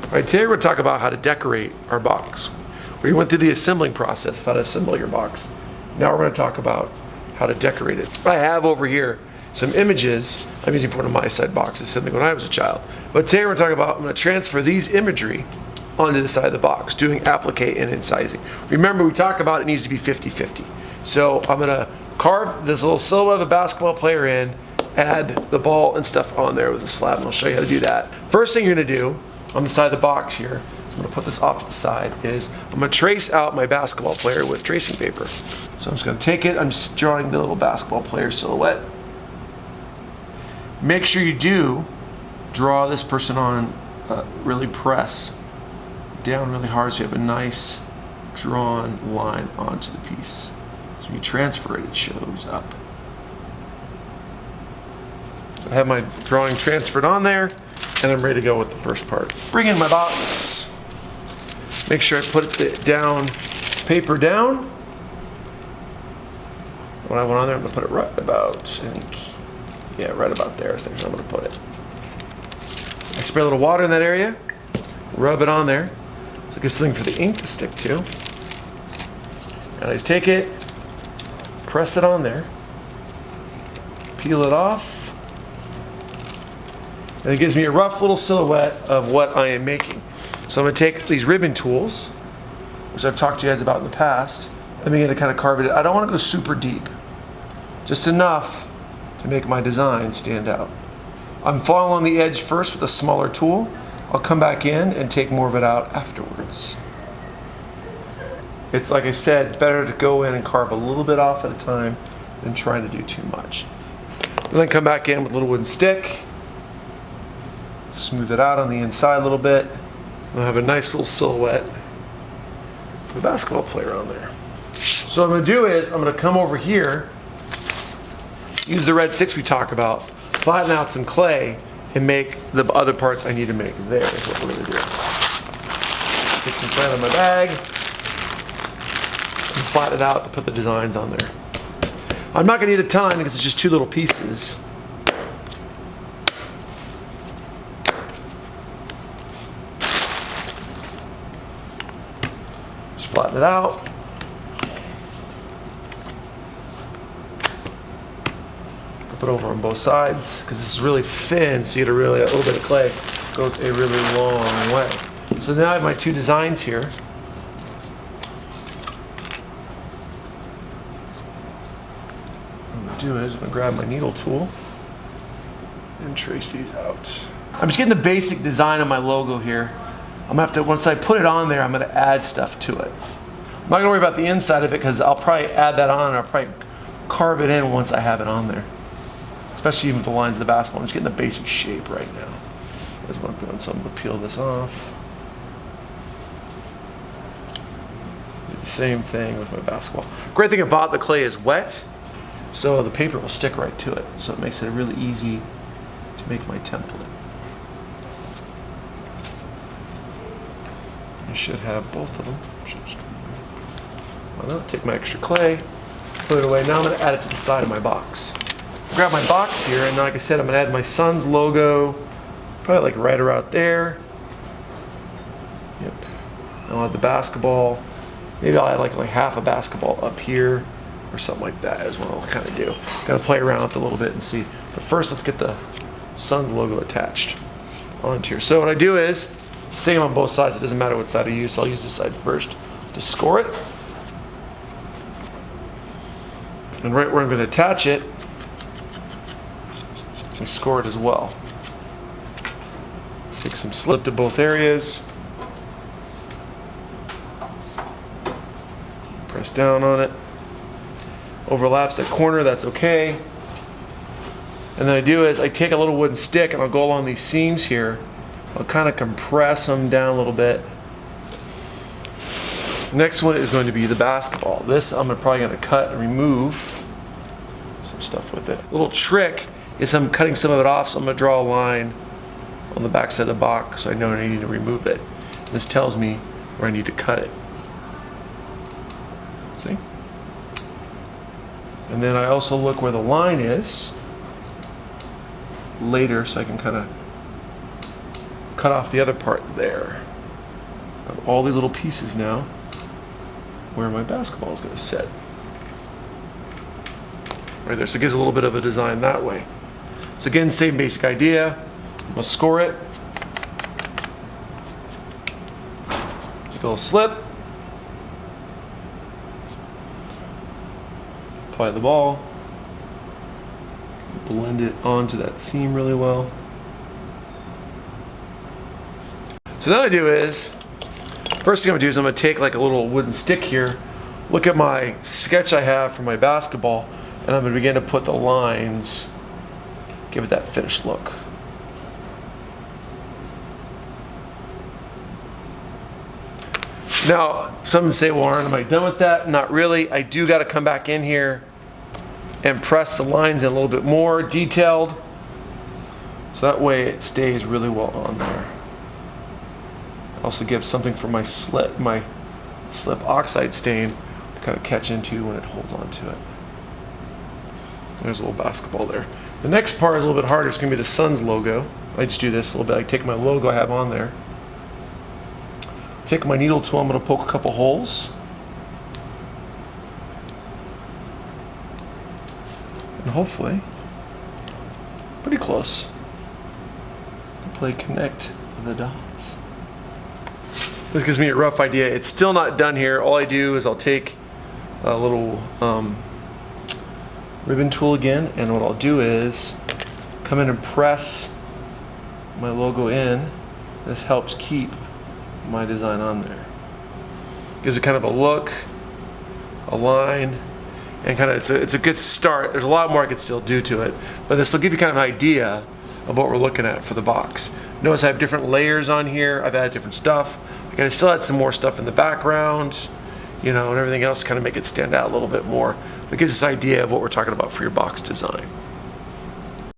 All right, today we're going to talk about how to decorate our box. We went through the assembling process of how to assemble your box. Now we're going to talk about how to decorate it. I have over here some images I'm using for one of my side boxes, something when I was a child. But today we're going to talk about, I'm going to transfer these imagery onto the side of the box, doing applique and incising. Remember, we talked about it needs to be 50-50. So I'm going to carve this little silhouette of a basketball player in, add the ball and stuff on there with a slab, and I'll show you how to do that. First thing you're going to do on the side of the box here, so I'm going to put this off to the side, is I'm going to trace out my basketball player with tracing paper. So I'm just going to take it, I'm just drawing the little basketball player silhouette. Make sure you do draw this person on, really press down really hard so you have a nice drawn line onto the piece. So when you transfer it, it shows up. So I have my drawing transferred on there, and I'm ready to go with the first part. Bring in my box. Make sure I put it down, paper down. When I went on there, I'm gonna put it right about, I think, yeah, right about there is I'm gonna put it. I spray a little water in that area, rub it on there, so it gives something for the ink to stick to. And I just take it, press it on there, peel it off, and it gives me a rough little silhouette of what I am making. So I'm going to take these ribbon tools, which I've talked to you guys about in the past. I'm going to kind of carve it. I don't want to go super deep, just enough to make my design stand out. I'm following the edge first with a smaller tool. I'll come back in and take more of it out afterwards. It's, like I said, better to go in and carve a little bit off at a time than trying to do too much. Then I come back in with a little wooden stick, smooth it out on the inside a little bit, and I have a nice little silhouette of the basketball player on there. So what I'm going to do is I'm going to come over here, use the red sticks we talked about, flatten out some clay, and make the other parts I need to make. There is what we're going to do. Take some clay out of my bag and flatten it out to put the designs on there. I'm not going to need a ton because it's just two little pieces. Just flatten it out. Flip it over on both sides because this is really thin, so you get a little bit of clay goes a really long way. So now I have my two designs here. What I'm going to do is I'm going to grab my needle tool and trace these out. I'm just getting the basic design of my logo here. I'm going to have to, once I put it on there, I'm going to add stuff to it. I'm not going to worry about the inside of it because I'll probably add that on, and I'll probably carve it in once I have it on there. Especially even with the lines of the basketball. I'm just getting the basic shape right now. That's what I'm doing. So I'm going to peel this off. Do the same thing with my basketball. Great thing about the clay is wet, so the paper will stick right to it. So it makes it really easy to make my template. I should have both of them. Why not? Take my extra clay, put it away. Now I'm going to add it to the side of my box. Grab my box here, and like I said, I'm going to add my son's logo, probably like right around there. Yep. I'll add the basketball. Maybe I'll add like half a basketball up here or something like that is what I'll kind of do. Got to play around with it a little bit and see. But first, let's get the son's logo attached onto here. So what I do is, it's the same on both sides. It doesn't matter what side I use, so I'll use this side first to score it. And right where I'm going to attach it, I score it as well. Take some slip to both areas. Press down on it. Overlaps that corner, that's okay. And then I do is I take a little wooden stick and I'll go along these seams here. I'll kind of compress them down a little bit. Next one is going to be the basketball. This I'm probably going to cut and remove some stuff with it. A little trick is I'm cutting some of it off, so I'm going to draw a line on the back side of the box so I know I need to remove it. This tells me where I need to cut it. See? And then I also look where the line is later so I can kind of cut off the other part there. I have all these little pieces now where my basketball is going to sit. Right there, so it gives a little bit of a design that way. So again, same basic idea. I'm gonna score it. Take a little slip. Apply the ball. Blend it onto that seam really well. So now what I do is, first thing I'm gonna do is I'm gonna take like a little wooden stick here, look at my sketch I have for my basketball, and I'm gonna begin to put the lines, give it that finished look. Now, some say, well, Aaron, am I done with that? Not really. I do gotta come back in here and press the lines in a little bit more detailed, so that way it stays really well on there. Also gives something for my slip oxide stain to kind of catch into when it holds onto it. There's a little basketball there. The next part is a little bit harder. It's going to be the Suns logo. I just do this a little bit. I take my logo I have on there. Take my needle tool. I'm going to poke a couple holes. And hopefully, pretty close. Play connect the dots. This gives me a rough idea. It's still not done here. All I do is I'll take a little ribbon tool again, and what I'll do is come in and press my logo in. This helps keep my design on there. Gives it kind of a look, a line, and kind of it's a good start. There's a lot more I could still do to it, but this will give you kind of an idea of what we're looking at for the box. Notice I have different layers on here. I've added different stuff. I still add some more stuff in the background, and everything else to kind of make it stand out a little bit more. It gives this idea of what we're talking about for your box design.